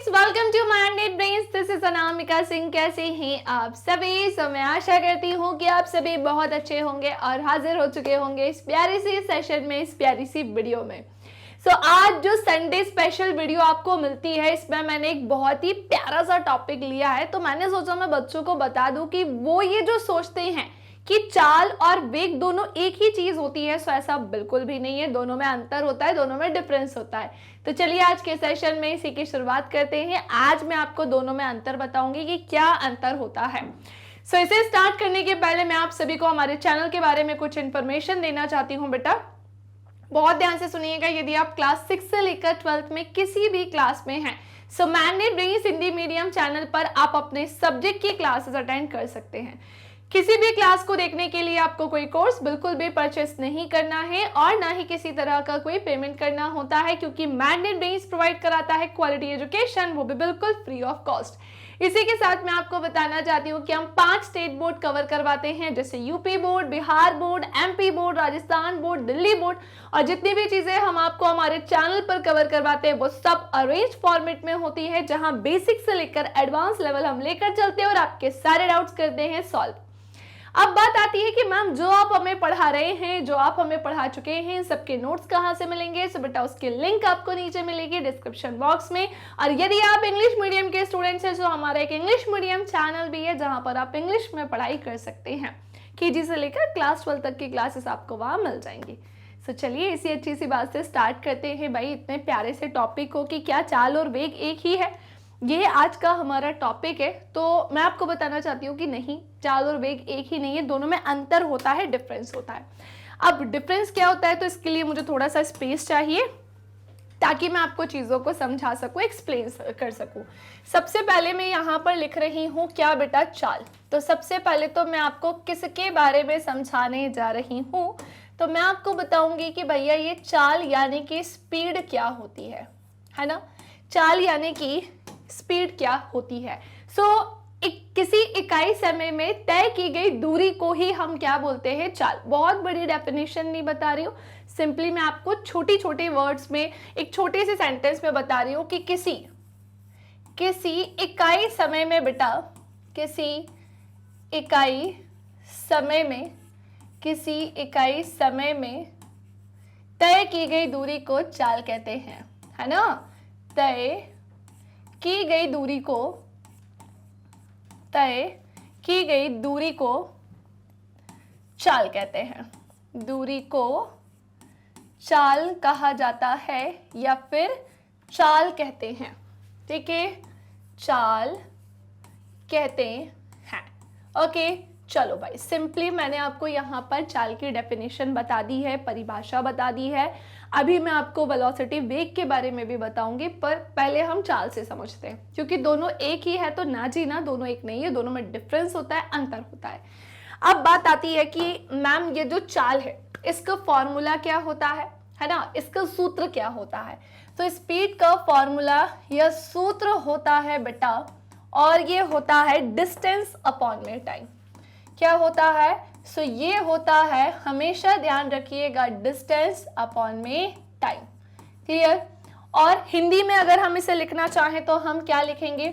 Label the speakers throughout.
Speaker 1: Welcome to minded brains. This is Anamika Singh. कैसे हैं आप सभी? मैं आशा करती हूँ कि आप सभी बहुत अच्छे होंगे और हाजिर हो चुके होंगे इस प्यारी सी सेशन में, इस प्यारी सी वीडियो में। आज जो संडे स्पेशल वीडियो आपको मिलती है, इसमें मैंने एक बहुत ही प्यारा सा टॉपिक लिया है। तो मैंने सोचा मैं बच्चों को बता दूं कि वो ये जो सोचते हैं कि चाल और वेग दोनों एक ही चीज होती है, सो ऐसा बिल्कुल भी नहीं है। दोनों में अंतर होता है, दोनों में डिफरेंस होता है। तो चलिए आज के सेशन में इसी की शुरुआत करते हैं। आज मैं आपको दोनों में अंतर बताऊंगी कि क्या अंतर होता है। इसे स्टार्ट करने के पहले मैं आप सभी को हमारे चैनल के बारे में कुछ इंफॉर्मेशन देना चाहती हूँ। बेटा बहुत ध्यान से सुनिएगा। यदि आप क्लास 6 से लेकर 12th में किसी भी क्लास में हैं, minded brains Hindi medium channel पर आप अपने सब्जेक्ट की क्लासेस अटेंड कर सकते हैं। किसी भी क्लास को देखने के लिए आपको कोई कोर्स बिल्कुल भी परचेस नहीं करना है और ना ही किसी तरह का कोई पेमेंट करना होता है, क्योंकि माइंडेड ब्रेन्स प्रोवाइड कराता है क्वालिटी एजुकेशन, वो भी बिल्कुल फ्री ऑफ कॉस्ट। इसी के साथ मैं आपको बताना चाहती हूँ कि हम 5 स्टेट बोर्ड कवर करवाते हैं, जैसे UP board, Bihar board, MP board, Rajasthan board, Delhi board. और जितनी भी चीजें हम आपको हमारे चैनल पर कवर करवाते हैं वो सब अरेंज फॉर्मेट में होती है, जहां बेसिक से लेकर एडवांस लेवल हम लेकर चलते हैं और आपके सारे डाउट्स करते हैं सॉल्व। अब बात आती है कि मैम जो आप हमें पढ़ा रहे हैं, जो आप हमें पढ़ा चुके हैं, सबके नोट्स कहाँ से मिलेंगे? बेटा उसकी लिंक आपको नीचे मिलेगी डिस्क्रिप्शन बॉक्स में। और यदि आप इंग्लिश मीडियम के स्टूडेंट्स हैं, तो हमारा एक इंग्लिश मीडियम चैनल भी है जहां पर आप इंग्लिश में पढ़ाई कर सकते हैं। केजी से लेकर क्लास 12 तक की क्लासेस आपको वहां मिल जाएंगी। चलिए इसी अच्छी सी बात से स्टार्ट करते हैं। भाई इतने प्यारे से टॉपिक हो कि क्या चाल और वेग एक ही है, ये आज का हमारा टॉपिक है। तो मैं आपको बताना चाहती हूँ कि नहीं, चाल और वेग एक ही नहीं है, दोनों में अंतर होता है, डिफरेंस होता है। अब डिफरेंस क्या होता है, तो इसके लिए मुझे थोड़ा सा स्पेस चाहिए ताकि मैं आपको चीज़ों को समझा सकूँ, एक्सप्लेन कर सकूँ। सबसे पहले मैं यहाँ पर लिख रही हूँ क्या बेटा? चाल। तो सबसे पहले तो मैं आपको किसके बारे में समझाने जा रही हूँ, तो मैं आपको बताऊंगी कि भैया ये चाल यानी कि स्पीड क्या होती है ना। चाल यानी कि स्पीड क्या होती है। किसी इकाई समय में तय की गई दूरी को ही हम क्या बोलते हैं? चाल। बहुत बड़ी डेफिनेशन नहीं बता रही हूँ, सिंपली मैं आपको छोटी छोटी वर्ड्स में एक छोटे से सेंटेंस में बता रही हूँ कि किसी इकाई समय में बेटा, किसी इकाई समय में तय की गई दूरी को चाल कहते हैं, है ना। तय की गई दूरी को चाल कहते हैं। दूरी को चाल कहा जाता है या फिर चाल कहते हैं, ठीक है, चाल कहते हैं। ओके चलो भाई, सिंपली मैंने आपको यहाँ पर चाल की डेफिनेशन बता दी है, परिभाषा बता दी है। अभी मैं आपको वेलोसिटी, वेग के बारे में भी बताऊंगी, पर पहले हम चाल से समझते हैं, क्योंकि दोनों एक ही है। तो ना जी ना, दोनों एक नहीं है, दोनों में डिफरेंस होता है, अंतर होता है। अब बात आती है कि मैम ये जो चाल है इसका फॉर्मूला क्या होता है ना, इसका सूत्र क्या होता है? तो स्पीड का फॉर्मूला या सूत्र होता है बेटा, और ये होता है डिस्टेंस अपॉन में टाइम। क्या होता है? ये होता है, हमेशा ध्यान रखिएगा, डिस्टेंस अपॉन में टाइम। क्लियर? और हिंदी में अगर हम इसे लिखना चाहें तो हम क्या लिखेंगे?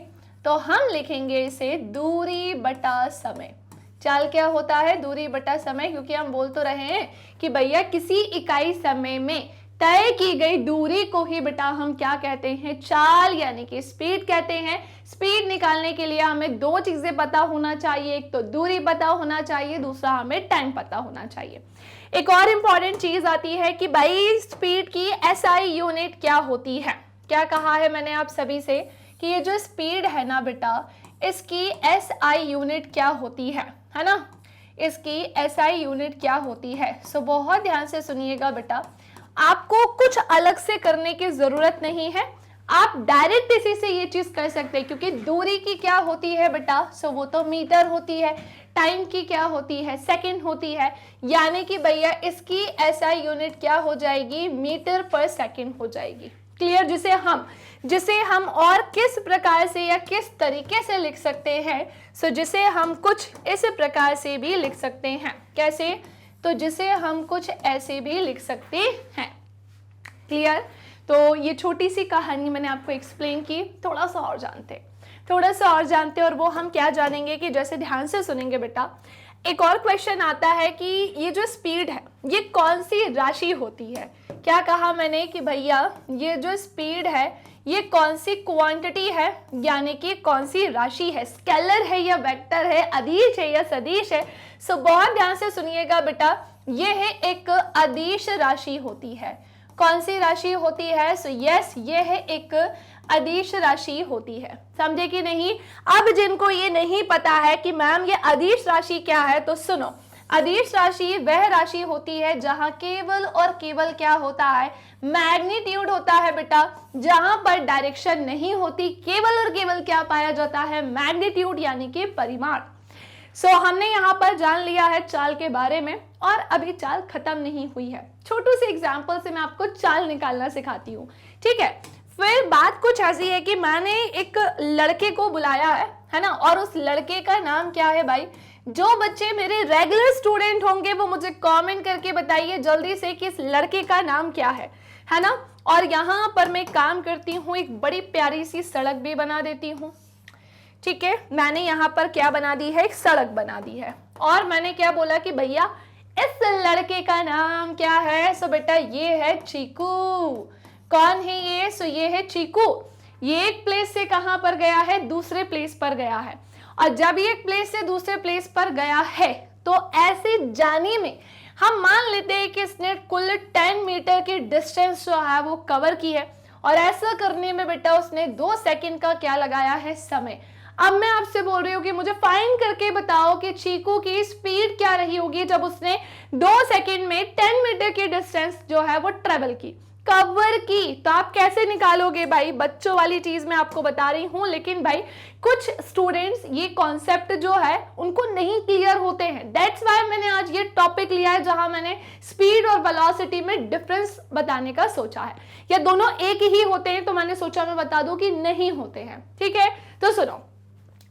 Speaker 1: तो हम लिखेंगे इसे दूरी बटा समय। चाल क्या होता है? दूरी बटा समय, क्योंकि हम बोल तो रहे हैं कि भैया किसी इकाई समय में तय की गई दूरी को ही बेटा हम क्या कहते हैं? चाल यानी कि स्पीड कहते हैं। स्पीड निकालने के लिए हमें दो चीजें पता होना चाहिए, एक तो दूरी पता होना चाहिए, दूसरा हमें टाइम पता होना चाहिए। एक और इंपॉर्टेंट चीज आती है कि भाई स्पीड की एसआई यूनिट क्या होती है। क्या कहा है मैंने आप सभी से कि ये जो स्पीड है ना बेटा, इसकी एसआई यूनिट क्या होती है ना, इसकी एसआई यूनिट क्या होती है। बहुत ध्यान से सुनिएगा बेटा, आपको कुछ अलग से करने की जरूरत नहीं है, आप डायरेक्ट इसी से ये चीज कर सकते हैं, क्योंकि दूरी की क्या होती है बेटा? वो तो मीटर होती है। टाइम की क्या होती है? सेकंड होती है। यानी कि भैया इसकी एसआई यूनिट क्या हो जाएगी? मीटर पर सेकंड हो जाएगी। क्लियर? जिसे हम और किस प्रकार से या किस तरीके से लिख सकते हैं? जिसे हम कुछ इस प्रकार से भी लिख सकते हैं। कैसे? तो जिसे हम कुछ ऐसे भी लिख सकते हैं। क्लियर? तो ये छोटी सी कहानी मैंने आपको एक्सप्लेन की, थोड़ा सा और जानते और वो हम क्या जानेंगे कि जैसे ध्यान से सुनेंगे बेटा, एक और क्वेश्चन आता है कि ये जो स्पीड है ये कौन सी राशि होती है। क्या कहा मैंने कि भैया ये जो स्पीड है ये कौन सी क्वांटिटी है, यानी कि कौन सी राशि है, स्केलर है या वेक्टर है, अदिश है या सदिश है। सो बहुत ध्यान से सुनिएगा बेटा, ये है एक अदिश राशि होती है। कौन सी राशि होती है? सो यस, ये है एक अदिश राशि होती है। समझे कि नहीं? अब जिनको ये नहीं पता है कि मैम ये अदिश राशि क्या है, तो सुनो, अदिश राशि वह राशि होती है जहां केवल और केवल क्या होता है, मैग्नीट्यूड होता है बेटा, जहां पर डायरेक्शन नहीं होती, केवल और केवल क्या पाया जाता है, मैग्नीट्यूड यानी कि परिमाण। सो हमने यहाँ पर जान लिया है चाल के बारे में, और अभी चाल खत्म नहीं हुई है। छोटू से एग्जाम्पल से मैं आपको चाल निकालना सिखाती हूँ, ठीक है। फिर बात कुछ ऐसी है कि मैंने एक लड़के को बुलाया है ना, और उस लड़के का नाम क्या है भाई। जो बच्चे मेरे रेगुलर स्टूडेंट होंगे वो मुझे कमेंट करके बताइए जल्दी से कि इस लड़के का नाम क्या है ना। और यहाँ पर मैं काम करती हूँ, एक बड़ी प्यारी सी सड़क भी बना देती हूँ, ठीक है। मैंने यहाँ पर क्या बना दी है, एक सड़क बना दी है, और मैंने क्या बोला कि भैया इस लड़के का नाम क्या है। सो बेटा ये है चीकू। कौन है ये? सो ये है चीकू। ये एक प्लेस से कहां पर गया है, दूसरे प्लेस पर गया है। और जब ये एक प्लेस से दूसरे प्लेस पर गया है तो ऐसे जाने में हम मान लेते हैं कि इसने कुल 10 मीटर की डिस्टेंस जो है वो कवर की है, और ऐसा करने में बेटा उसने 2 सेकंड का क्या लगाया है, समय। अब मैं आपसे बोल रही हूँ कि मुझे फाइंड करके बताओ कि चीकू की स्पीड क्या रही होगी जब उसने 2 सेकंड में 10 मीटर की डिस्टेंस जो है वो ट्रेवल की, कवर की। तो आप कैसे निकालोगे भाई, बच्चों वाली चीज मैं आपको बता रही हूं, लेकिन भाई कुछ स्टूडेंट्स ये कॉन्सेप्ट जो है उनको नहीं क्लियर होते हैं। दैट्स व्हाई मैंने आज ये टॉपिक लिया है जहां मैंने स्पीड और वेलोसिटी में डिफरेंस बताने का सोचा है। या दोनों एक ही होते हैं, तो मैंने सोचा मैं बता दूं कि नहीं होते हैं, ठीक है। तो सुनो,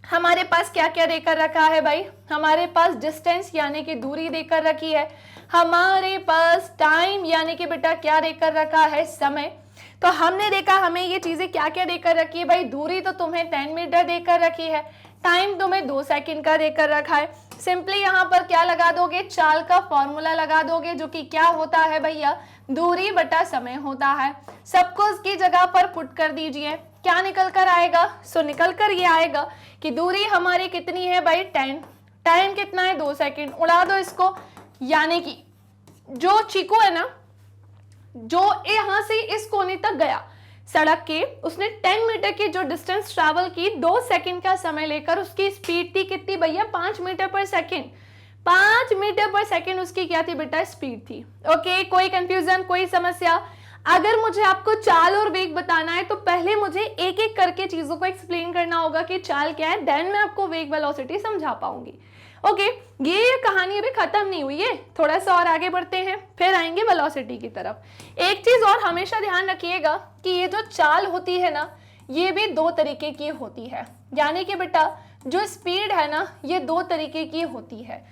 Speaker 1: हमारे पास क्या क्या देकर रखा है भाई, हमारे पास डिस्टेंस यानी कि दूरी देकर रखी है, हमारे पास टाइम यानी कि बेटा क्या देकर रखा है, समय। तो हमने देखा हमें ये चीजें क्या क्या देकर रखी है भाई, दूरी तो तुम्हें 10 मीटर देकर रखी है, टाइम तुम्हें 2 सेकंड का देकर रखा है। सिंपली यहाँ पर क्या लगा दोगे, चाल का फॉर्मूला लगा दोगे, जो कि क्या होता है भैया, दूरी बटा समय होता है। सबको उसकी जगह पर पुट कर दीजिए, क्या निकल कर आएगा। सो निकल कर ये आएगा कि दूरी हमारी कितनी है भाई, 10, टाइम कितना है 2 सेकंड, उड़ा दो इसको। यानी कि जो चीकू है ना, जो यहां से इस कोने तक गया सड़क के, उसने 10 मीटर की जो डिस्टेंस ट्रैवल की 2 सेकंड का समय लेकर, उसकी स्पीड थी कितनी भैया, 5 मीटर पर सेकंड। 5 मीटर पर सेकंड उसकी क्या थी बेटा, स्पीड थी। ओके, कोई कंफ्यूजन, कोई समस्या? अगर मुझे आपको चाल और वेग बताना है तो पहले मुझे एक एक करके चीजों को एक्सप्लेन करना होगा कि चाल क्या है, देन मैं आपको वेग वेलोसिटी समझा पाऊंगी। ओके, ये कहानी अभी खत्म नहीं हुई है, थोड़ा सा और आगे बढ़ते हैं, फिर आएंगे वेलोसिटी की तरफ। एक चीज और हमेशा ध्यान रखिएगा कि ये जो चाल होती है ना, ये भी 2 तरीके की होती है। यानी कि बेटा जो स्पीड है ना, ये 2 तरीके की होती है।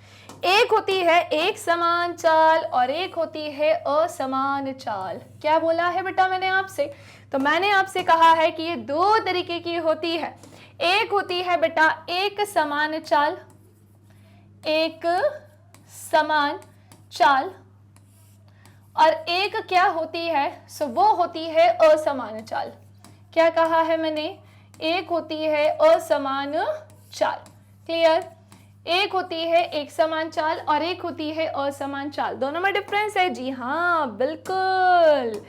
Speaker 1: एक होती है एक समान चाल और एक होती है असमान चाल। क्या बोला है बेटा मैंने आपसे? तो मैंने आपसे कहा है कि ये 2 तरीके की होती है। एक होती है बेटा एक समान चाल, एक समान चाल, और एक क्या होती है, सो वो होती है असमान चाल। क्या कहा है मैंने? एक होती है असमान चाल। क्लियर? एक होती है एक समान चाल और एक होती है असमान चाल। दोनों में डिफरेंस है? जी हाँ, बिल्कुल।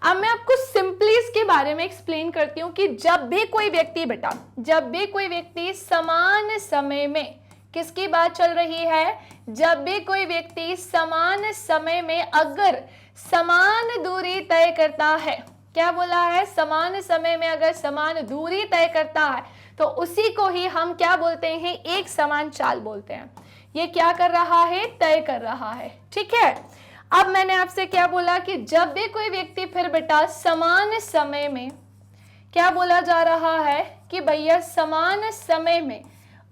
Speaker 1: अब मैं आपको सिंपली इसके बारे में एक्सप्लेन करती हूँ कि जब भी कोई व्यक्ति बेटा, जब भी कोई व्यक्ति समान समय में, किसकी बात चल रही है, जब भी कोई व्यक्ति समान समय में अगर समान दूरी तय करता है, क्या बोला है, समान समय में अगर समान दूरी तय करता है तो उसी को ही हम क्या बोलते हैं, एक समान चाल बोलते हैं। ये क्या कर रहा है, तय कर रहा है। ठीक है, अब मैंने आपसे क्या बोला कि जब भी कोई व्यक्ति फिर बेटा समान समय में, क्या बोला जा रहा है कि भैया समान समय में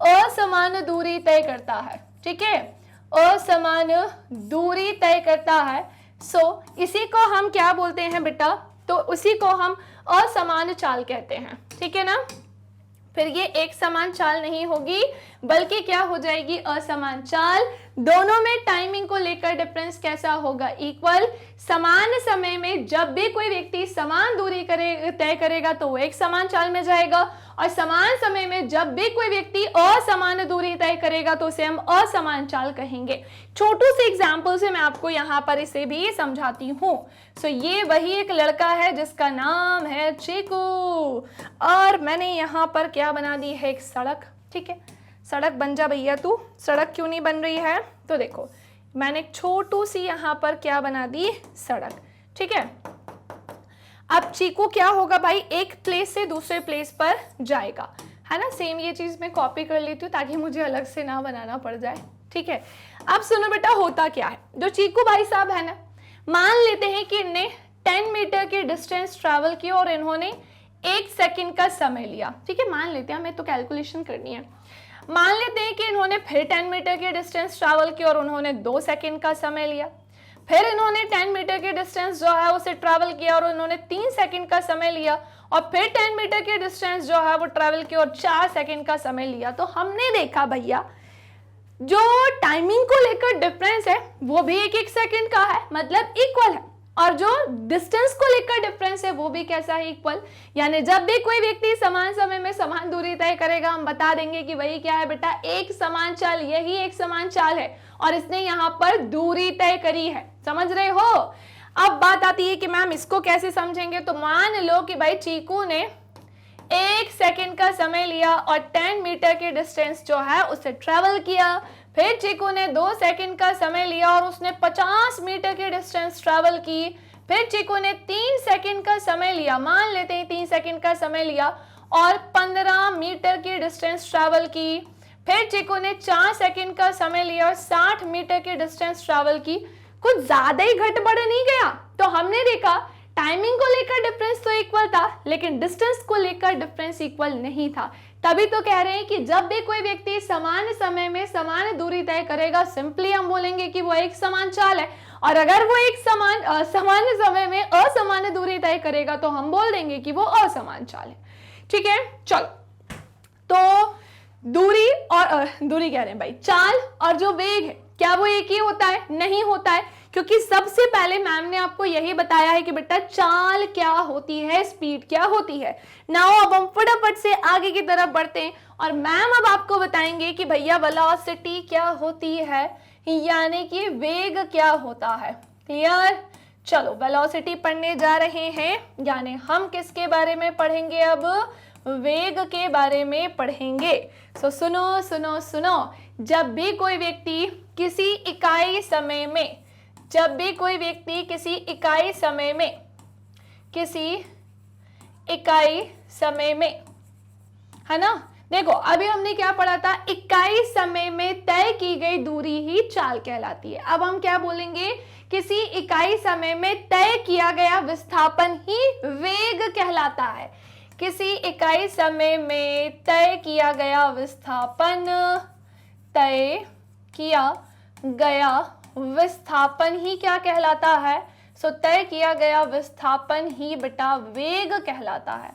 Speaker 1: असमान दूरी तय करता है। ठीक है, असमान दूरी तय करता है। सो इसी को हम क्या बोलते हैं बेटा, तो उसी को हम असमान चाल कहते हैं, ठीक है ना। फिर ये एक समान चाल नहीं होगी बल्कि क्या हो जाएगी, असमान चाल। दोनों में टाइमिंग को लेकर डिफरेंस कैसा होगा, इक्वल। समान समय में जब भी कोई व्यक्ति समान दूरी तय करेगा तो वो एक समान चाल में जाएगा, और समान समय में जब भी कोई व्यक्ति असमान दूरी तय करेगा तो उसे हम असमान चाल कहेंगे। छोटू से एग्जाम्पल से मैं आपको यहाँ पर इसे भी समझाती हूँ। सो ये वही एक लड़का है जिसका नाम है चीकू, और मैंने यहाँ पर क्या बना दी है, एक सड़क, ठीक है। सड़क बन जा भैया तू, सड़क क्यों नहीं बन रही है, तो देखो मैंने एक छोटू सी यहाँ पर क्या बना दी, सड़क, ठीक है। अब चीकू क्या होगा भाई, एक प्लेस से दूसरे प्लेस पर जाएगा, है ना। सेम ये चीज मैं कॉपी कर लेती हूँ ताकि मुझे अलग से ना बनाना पड़ जाए, ठीक है। अब सुनो बेटा, होता क्या है, जो चीकू भाई साहब है ना, मान लेते हैं कि इनने 10 मीटर की डिस्टेंस ट्रैवल की और इन्होंने 1 सेकंड का समय लिया, ठीक है। मान लेते हैं, हमें तो कैलकुलेशन करनी है। मान लेते हैं कि इन्होंने फिर 10 मीटर की डिस्टेंस ट्रैवल की और उन्होंने 2 सेकंड का समय लिया। फिर इन्होंने 10 मीटर की डिस्टेंस जो है उसे ट्रैवल किया और उन्होंने 3 सेकंड का समय लिया, और फिर 10 मीटर की डिस्टेंस जो है वो ट्रैवल की और 4 सेकंड का समय लिया। तो हमने देखा भैया जो टाइमिंग को लेकर डिफरेंस है वो भी 1-1 सेकंड का है, मतलब इक्वल है, और जो डिस्टेंस को लेकर डिफरेंस है वो भी कैसा है, इक्वल। यानी जब भी कोई व्यक्ति समान समय में समान दूरी तय करेगा हम बता देंगे कि वही क्या है बेटा, एक समान चाल, यही एक समान चाल है, और इसने यहाँ पर दूरी तय करी है, समझ रहे हो। अब बात आती है कि मैम इसको कैसे समझेंगे, तो मान लो कि भाई चीकू ने 1 सेकंड का समय लिया और 10 मीटर की डिस्टेंस जो है उसे ट्रेवल किया। फिर चीकू ने 2 सेकंड का समय लिया और उसने 50 मीटर की डिस्टेंस ट्रैवल की। फिर चीकू ने 3 सेकंड का समय लिया, मान लेते हैं 3 सेकंड का समय लिया और 15 मीटर की डिस्टेंस ट्रैवल की। फिर चीकू ने 4 सेकंड का समय लिया और 60 मीटर की डिस्टेंस ट्रैवल की। कुछ ज्यादा ही घट बढ़ नहीं गया। तो हमने देखा टाइमिंग को लेकर डिफरेंस तो इक्वल था, लेकिन डिस्टेंस को लेकर डिफरेंस इक्वल नहीं था। तभी तो कह रहे हैं कि जब भी कोई व्यक्ति समान समय में समान दूरी तय करेगा, सिंपली हम बोलेंगे कि वो एक समान चाल है, और अगर वो एक समान समय में असमान दूरी तय करेगा तो हम बोल देंगे कि वो असमान चाल है, ठीक है। चलो, तो दूरी और दूरी कह रहे हैं भाई, चाल और जो वेग है क्या वो एक ही होता है? नहीं होता है, क्योंकि सबसे पहले मैम ने आपको यही बताया है कि बेटा चाल क्या होती है, स्पीड क्या होती है। नाउ अब हम फटाफट से आगे की तरफ बढ़ते हैं और मैम अब आपको बताएंगे कि भैया वेलोसिटी क्या होती है, यानी कि वेग क्या होता है। क्लियर? चलो वेलोसिटी पढ़ने जा रहे हैं, यानी हम किसके बारे में पढ़ेंगे? अब वेग के बारे में पढ़ेंगे। सो सुनो सुनो सुनो, जब भी कोई व्यक्ति किसी इकाई समय में, जब भी कोई व्यक्ति किसी इकाई समय में, किसी इकाई समय में, है ना, देखो अभी हमने क्या पढ़ा था, इकाई समय में तय की गई दूरी ही चाल कहलाती है। अब हम क्या बोलेंगे, किसी इकाई समय में तय किया गया विस्थापन ही वेग कहलाता है। किसी इकाई समय में तय किया गया विस्थापन, तय किया गया विस्थापन ही क्या कहलाता है? सो तय किया गया विस्थापन ही बेटा वेग कहलाता है।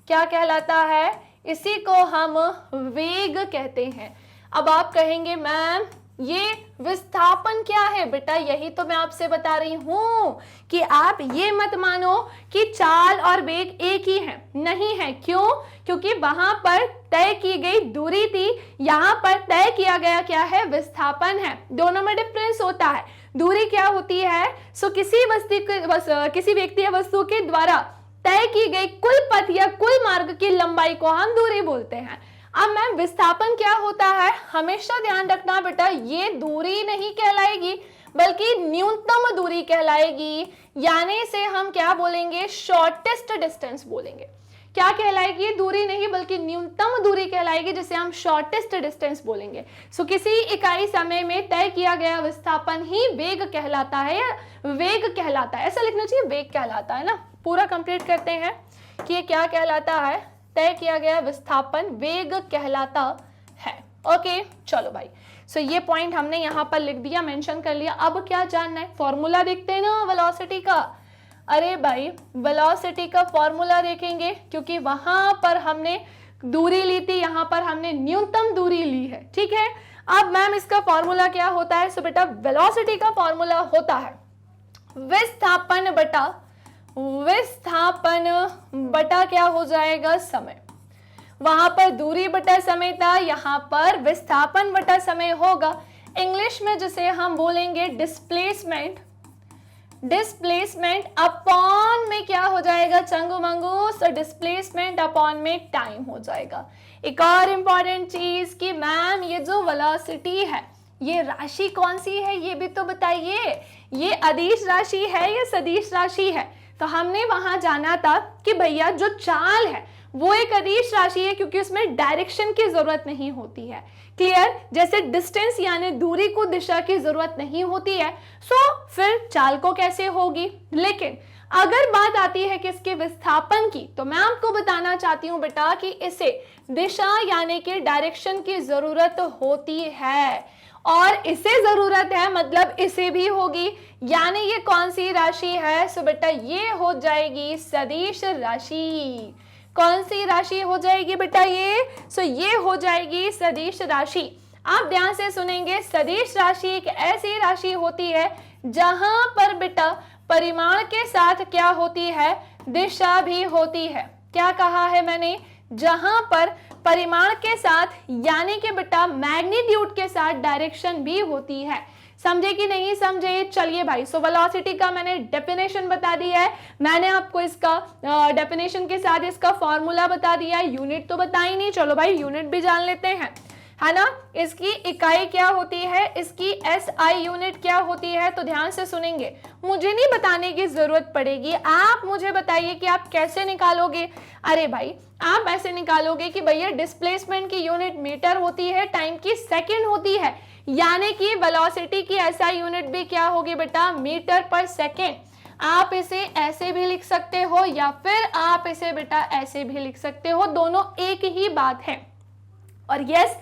Speaker 1: क्या कहलाता है? इसी को हम वेग कहते हैं। अब आप कहेंगे मैम ये विस्थापन क्या है? बेटा यही तो मैं आपसे बता रही हूं कि आप ये मत मानो कि चाल और वेग एक ही है, नहीं है। क्यों? क्योंकि वहां पर तय की गई दूरी थी, यहाँ पर तय किया गया क्या है? विस्थापन है। दोनों में डिफरेंस होता है। दूरी क्या होती है? सो किसी व्यक्ति या वस्तु के द्वारा तय की गई कुल पथ या कुल मार्ग की लंबाई को हम दूरी बोलते हैं। अब मैम विस्थापन क्या होता है? हमेशा ध्यान रखना बेटा, ये दूरी नहीं कहलाएगी बल्कि न्यूनतम दूरी कहलाएगी, यानी से हम क्या बोलेंगे? शॉर्टेस्ट डिस्टेंस बोलेंगे। क्या कहलाएगी? दूरी नहीं बल्कि न्यूनतम दूरी कहलाएगी, जिसे हम शॉर्टेस्ट डिस्टेंस बोलेंगे। सो किसी इकाई समय में तय किया गया विस्थापन ही वेग कहलाता है, या वेग कहलाता है, ऐसा लिखना चाहिए, वेग कहलाता है ना। पूरा कंप्लीट करते हैं कि ये क्या कहलाता है। तय किया गया विस्थापन वेग कहलाता है। ओके चलो भाई, सो ये पॉइंट हमने यहाँ पर लिख दिया, मेंशन कर लिया। अब क्या जानना है? फॉर्मूला देखते हैं ना वेलोसिटी का। अरे भाई वेलोसिटी का फॉर्मूला देखेंगे, क्योंकि वहां पर हमने दूरी ली थी, यहां पर हमने न्यूनतम दूरी ली है, ठीक है। अब मैम इसका फॉर्मूला क्या होता है? सो बेटा वेलोसिटी का फॉर्मूला होता है विस्थापन बटा क्या हो जाएगा? समय। वहां पर दूरी बटा समय था, यहां पर विस्थापन बटा समय होगा। इंग्लिश में जिसे हम बोलेंगे डिस्प्लेसमेंट अपॉन में क्या हो जाएगा Changu Mangu? So displacement upon में टाइम हो जाएगा। एक और इंपॉर्टेंट चीज कि मैम ये जो वेलोसिटी है ये राशि कौन सी है ये भी तो बताइए। ये अदिश राशि है या सदिश राशि है? तो हमने वहां जाना था कि भैया जो चाल है वो एक अदिश राशि है, क्योंकि उसमें डायरेक्शन की जरूरत नहीं होती है। क्लियर? जैसे डिस्टेंस यानी दूरी को दिशा की जरूरत नहीं होती है, सो फिर चाल को कैसे होगी। लेकिन अगर बात आती है कि इसके विस्थापन की, तो मैं आपको बताना चाहती हूं बेटा कि इसे दिशा यानी कि डायरेक्शन की जरूरत होती है, और इसे जरूरत है मतलब इसे भी होगी। यानी ये कौन सी राशि है? सो बेटा ये हो जाएगी सदिश राशि। कौन सी राशि हो जाएगी बेटा ये? सो ये हो जाएगी सदिश राशि। आप ध्यान से सुनेंगे, सदिश राशि एक ऐसी राशि होती है जहां पर बेटा परिमाण के साथ क्या होती है? दिशा भी होती है। क्या कहा है मैंने? जहां पर परिमाण के साथ यानी कि बेटा मैग्नीट्यूड के साथ डायरेक्शन भी होती है। समझे कि नहीं समझे? चलिए भाई, सो वेलोसिटी का मैंने डेफिनेशन बता दिया है, मैंने आपको इसका डेफिनेशन के साथ इसका फॉर्मूला बता दिया है, यूनिट तो बता ही नहीं। चलो भाई यूनिट भी जान लेते हैं, है ना। इसकी इकाई क्या होती है? इसकी एसआई यूनिट क्या होती है? तो ध्यान से सुनेंगे, मुझे नहीं बताने की जरूरत पड़ेगी, आप मुझे बताइए कि आप कैसे निकालोगे। अरे भाई आप ऐसे निकालोगे कि भैया डिस्प्लेसमेंट की यूनिट मीटर होती है, टाइम की सेकंड होती है, यानी कि वेलोसिटी की एसआई यूनिट भी क्या होगी बेटा? मीटर पर सेकेंड। आप इसे ऐसे भी लिख सकते हो या फिर आप इसे बेटा ऐसे भी लिख सकते हो, दोनों एक ही बात है। और यस,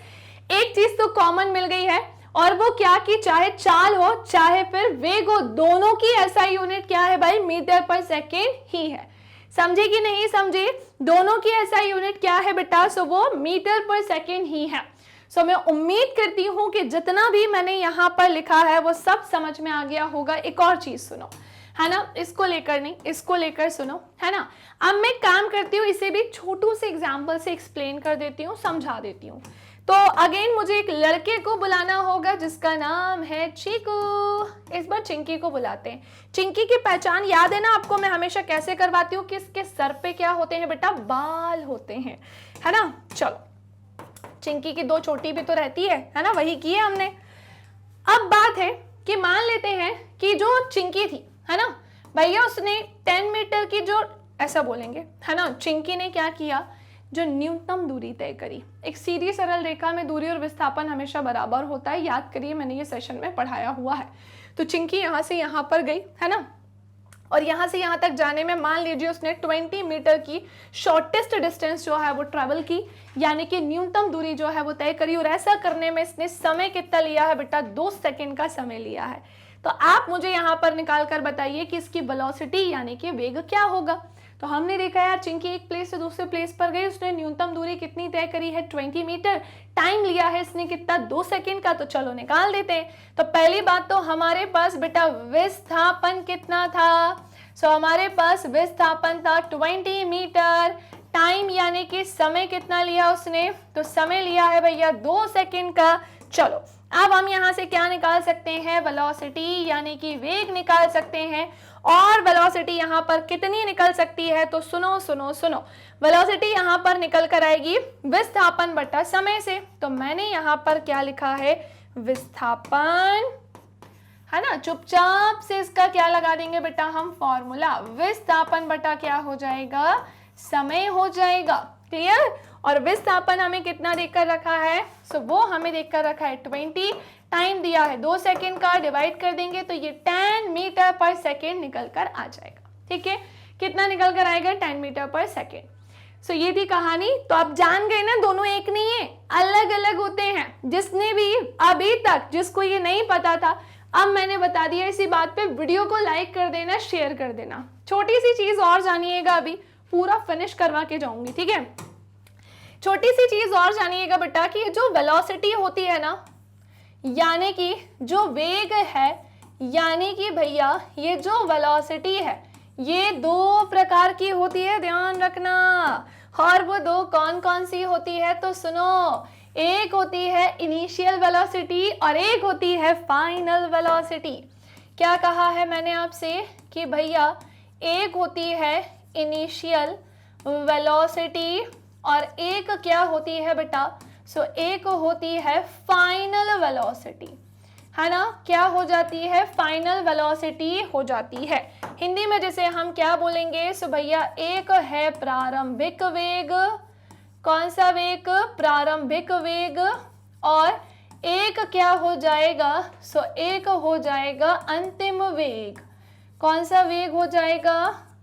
Speaker 1: एक चीज तो कॉमन मिल गई है, और वो क्या कि चाहे चाल हो चाहे फिर वेग हो, दोनों की एसआई यूनिट क्या है भाई? मीटर पर सेकेंड ही है। समझे कि नहीं समझे? दोनों की एसआई यूनिट क्या है बेटा? सो वो मीटर पर सेकेंड ही है। सो मैं उम्मीद करती हूं कि जितना भी मैंने यहाँ पर लिखा है वो सब समझ में आ गया होगा। एक और चीज सुनो, है ना, इसको लेकर नहीं, इसको लेकर सुनो, है ना। अब मैं काम करती हूँ, इसे भी छोटू से एग्जाम्पल से एक्सप्लेन कर देती हूँ, समझा देती हूँ। तो अगेन मुझे एक लड़के को बुलाना होगा जिसका नाम है चीकू। इस बार चिंकी को बुलाते हैं। चिंकी की पहचान याद है ना आपको? मैं हमेशा कैसे करवाती हूँ कि इसके सर पे क्या होते हैं बेटा? बाल होते हैं, है ना। चलो, चिंकी की दो चोटी भी तो रहती है ना, वही की है हमने। अब बात है कि मान लेते हैं कि जो चिंकी थी, है ना भैया, उसने 10 मीटर की जो, ऐसा बोलेंगे, है ना, चिंकी ने क्या किया? जो न्यूनतम दूरी तय करी। एक सीधी सरल रेखा में दूरी और विस्थापन हमेशा बराबर होता है, याद करिए मैंने ये सेशन में पढ़ाया हुआ है। तो चिंकी यहाँ से यहाँ पर गई, है ना, और यहाँ से यहाँ तक जाने में मान लीजिए उसने 20 मीटर की शॉर्टेस्ट डिस्टेंस जो है वो ट्रेवल की, यानी कि न्यूनतम दूरी जो है वो तय करी। और ऐसा करने में इसने समय कितना लिया है बेटा? 2 सेकंड का समय लिया है। तो आप मुझे यहाँ पर निकाल कर बताइए कि इसकी वेलोसिटी यानी कि वेग क्या होगा। तो हमने देखा यार, चिंकी एक प्लेस से दूसरे प्लेस पर गई, उसने न्यूनतम दूरी कितनी तय करी है? 20 मीटर। टाइम लिया है इसने कितना? 2 सेकंड का। तो चलो निकाल देते हैं। तो पहली बात तो हमारे पास बेटा विस्थापन कितना था? सो हमारे पास विस्थापन था 20 मीटर। टाइम यानी कि समय कितना लिया उसने? तो समय लिया है भैया 2 सेकंड का। चलो अब हम यहाँ से क्या निकाल सकते हैं? वेलोसिटी यानी कि वेग निकाल सकते हैं। और वेलोसिटी यहाँ पर कितनी निकल सकती है? तो सुनो सुनो सुनो, वेलोसिटी यहाँ पर निकल कर आएगी विस्थापन बटा समय से। तो मैंने यहाँ पर क्या लिखा है? विस्थापन, है ना। चुपचाप से इसका क्या लगा देंगे बेटा हम? फॉर्मूला। विस्थापन बटा क्या हो जाएगा? समय हो जाएगा। क्लियर? और विस्थापन हमें कितना देकर रखा है? सो वो हमें देकर रखा है 20। टाइम दिया है 2 सेकंड का, डिवाइड कर देंगे तो ये 10 मीटर पर सेकेंड निकल कर आ जाएगा। ठीक है, कितना निकल कर आएगा? 10 मीटर पर सेकेंड। सो ये थी कहानी। तो आप जान गए ना, दोनों एक नहीं है, अलग अलग होते हैं। जिसने भी अभी तक, जिसको ये नहीं पता था, अब मैंने बता दिया, इसी बात पे वीडियो को लाइक कर देना, शेयर कर देना। छोटी सी चीज और जानिएगा, अभी पूरा फिनिश करवा के जाऊंगी, ठीक है। छोटी सी चीज और जानिएगा बेटा कि जो वेलोसिटी होती है ना, यानी कि जो वेग है, यानी कि भैया ये जो वेलोसिटी है ये दो प्रकार की होती है, ध्यान रखना। और वो दो कौन कौन सी होती है तो सुनो, एक होती है इनिशियल वेलोसिटी और एक होती है फाइनल वेलोसिटी। क्या कहा है मैंने आपसे कि भैया एक होती है इनिशियल वेलोसिटी और एक क्या होती है बेटा, एक होती है फाइनल वेलोसिटी, है ना। क्या हो जाती है, फाइनल वेलोसिटी हो जाती है। हिंदी में जैसे हम क्या बोलेंगे, भैया एक है प्रारंभिक वेग, कौन सा वेग, प्रारंभिक वेग, और एक क्या हो जाएगा, एक हो जाएगा अंतिम वेग। कौन सा वेग हो जाएगा,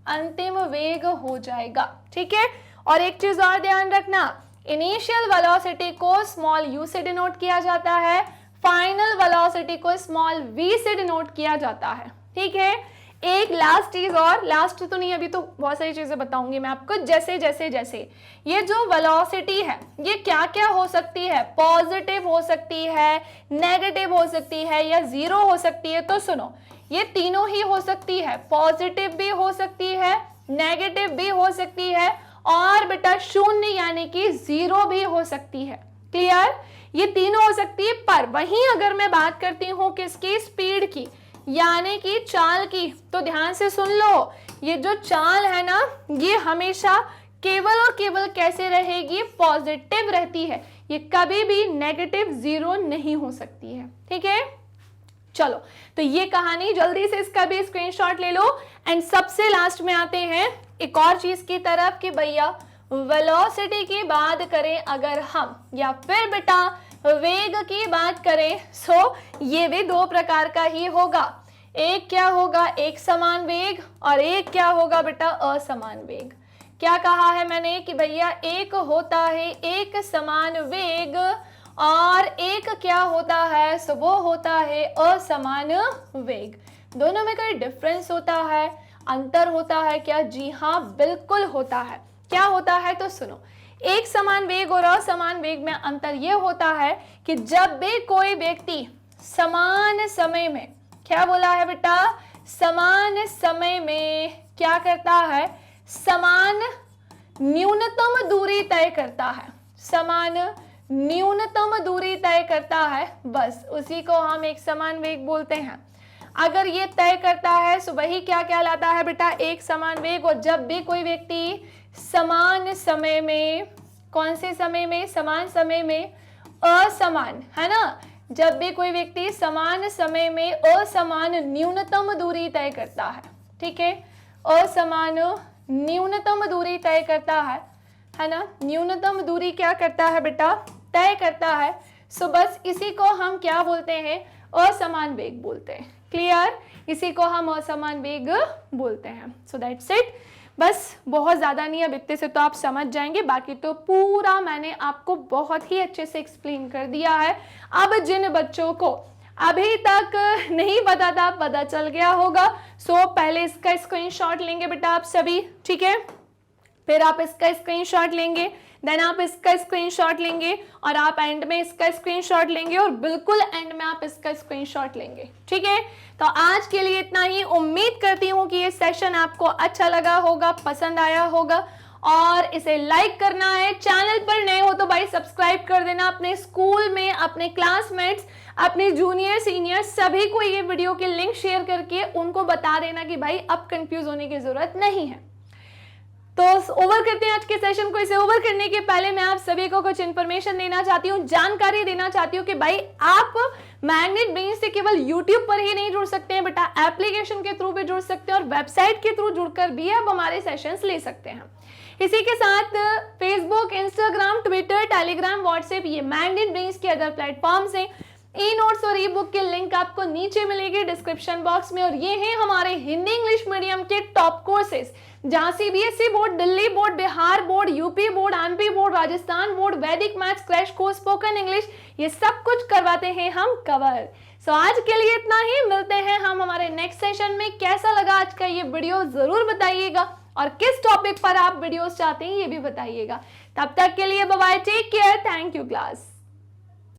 Speaker 1: अंतिम वेग हो जाएगा, ठीक है। और एक चीज और ध्यान रखना, इनिशियल वेलोसिटी को स्मॉल u से डिनोट किया जाता है, फाइनल वेलोसिटी को स्मॉल v से डिनोट किया जाता है, ठीक है। एक लास्ट चीज और, लास्ट तो नहीं, अभी तो बहुत सारी चीजें बताऊंगी मैं आपको। जैसे जैसे जैसे ये जो वेलोसिटी है ये क्या क्या हो सकती है, पॉजिटिव हो सकती है, नेगेटिव हो सकती है, या जीरो हो सकती है। तो सुनो, ये तीनों ही हो सकती है, पॉजिटिव भी हो सकती है, नेगेटिव भी हो सकती है, और बेटा शून्य यानी कि जीरो भी हो सकती है। क्लियर, ये तीनों हो सकती है। पर वहीं अगर मैं बात करती हूँ किसकी, स्पीड की, यानी कि चाल की, तो ध्यान से सुन लो, ये जो चाल है ना ये हमेशा केवल और केवल कैसे रहेगी, पॉजिटिव रहती है, ये कभी भी नेगेटिव जीरो नहीं हो सकती है, ठीक है। चलो, तो ये कहानी, जल्दी से इसका भी स्क्रीनशॉट ले लो। एंड सबसे लास्ट में आते हैं एक और चीज की तरफ कि भैया वेलोसिटी की बात करें अगर हम, या फिर बेटा वेग की बात करें, ये भी दो प्रकार का ही होगा। एक क्या होगा, एक समान वेग, और एक क्या होगा बेटा, असमान वेग। क्या कहा है मैंने कि भैया एक होता है एक समान वेग, और एक क्या होता है, वो होता है असमान वेग। दोनों में कोई डिफरेंस होता है, अंतर होता है क्या? जी हाँ, बिल्कुल होता है। क्या होता है तो सुनो, एक समान वेग और असमान वेग में अंतर यह होता है कि जब भी कोई व्यक्ति समान समय में, क्या बोला है बेटा, समान समय में क्या करता है, समान न्यूनतम दूरी तय करता है, समान न्यूनतम दूरी तय करता है, बस उसी को हम एक समान वेग बोलते हैं। अगर ये तय करता है तो वही क्या कहलाता है बेटा, एक समान वेग। और जब भी कोई व्यक्ति समान समय में, कौन से समय में, समान समय में असमान, है ना, जब भी कोई व्यक्ति समान समय में असमान न्यूनतम दूरी तय करता है, ठीक है, असमान न्यूनतम दूरी तय करता है ना, न्यूनतम दूरी क्या करता है बेटा, तय करता है, सो बस इसी को हम क्या बोलते हैं, असमान वेग बोलते हैं। क्लियर, इसी को हम असमान वेग बोलते हैं। सो दैट्स इट, बस बहुत ज़्यादा नहीं, अब इतने से तो आप समझ जाएंगे, बाकी तो पूरा मैंने आपको बहुत ही अच्छे से एक्सप्लेन कर दिया है। अब जिन बच्चों को अभी तक नहीं पता था, पता चल गया होगा, सो पहले इसका स्क्रीनशॉट लेंगे बेटा आप सभी, ठीक है, फिर आप इसका स्क्रीनशॉट लेंगे, देन आप इसका स्क्रीनशॉट लेंगे, और आप एंड में इसका स्क्रीनशॉट लेंगे, और बिल्कुल एंड में आप इसका स्क्रीनशॉट लेंगे, ठीक है। तो आज के लिए इतना ही। उम्मीद करती हूँ कि ये सेशन आपको अच्छा लगा होगा, पसंद आया होगा, और इसे लाइक करना है। चैनल पर नए हो तो भाई सब्सक्राइब कर देना। अपने स्कूल में, अपने क्लासमेट्स, अपने जूनियर सीनियर सभी को ये वीडियो के लिंक शेयर करके उनको बता देना कि भाई अब कंफ्यूज होने की जरूरत नहीं है। तो ओवर करते हैं आज के सेशन को। इसे ओवर करने के पहले मैं आप सभी को कुछ इन्फॉर्मेशन देना चाहती हूँ, जानकारी देना चाहती हूँ कि भाई आप मैग्नेट ब्रेन से केवल यूट्यूब पर ही नहीं जुड़ सकते हैं बेटा, एप्लीकेशन के थ्रू भी जुड़ सकते हैं, और वेबसाइट के थ्रू जुड़कर भी आप हमारे सेशंस ले सकते हैं। इसी के साथ Facebook, Instagram, Twitter, Telegram, WhatsApp, ये मैग्नेट ब्रेन के अदर प्लेटफॉर्म्स हैं। ई नोट्स और ई बुक के लिंक आपको नीचे मिलेगी डिस्क्रिप्शन बॉक्स में। और ये हैं हमारे हिंदी इंग्लिश मीडियम के टॉप कोर्सेज, जहां CBSE board, Delhi board, Bihar board, UP board, MP board, Rajasthan board, Vedic maths, crash course, spoken English, ये सब कुछ करवाते हैं हम कवर। सो आज के लिए इतना ही, मिलते हैं हम हमारे नेक्स्ट सेशन में। कैसा लगा आज का ये वीडियो जरूर बताइएगा, और किस टॉपिक पर आप वीडियोस चाहते हैं ये भी बताइएगा। तब तक के लिए bye bye, take care, thank you class.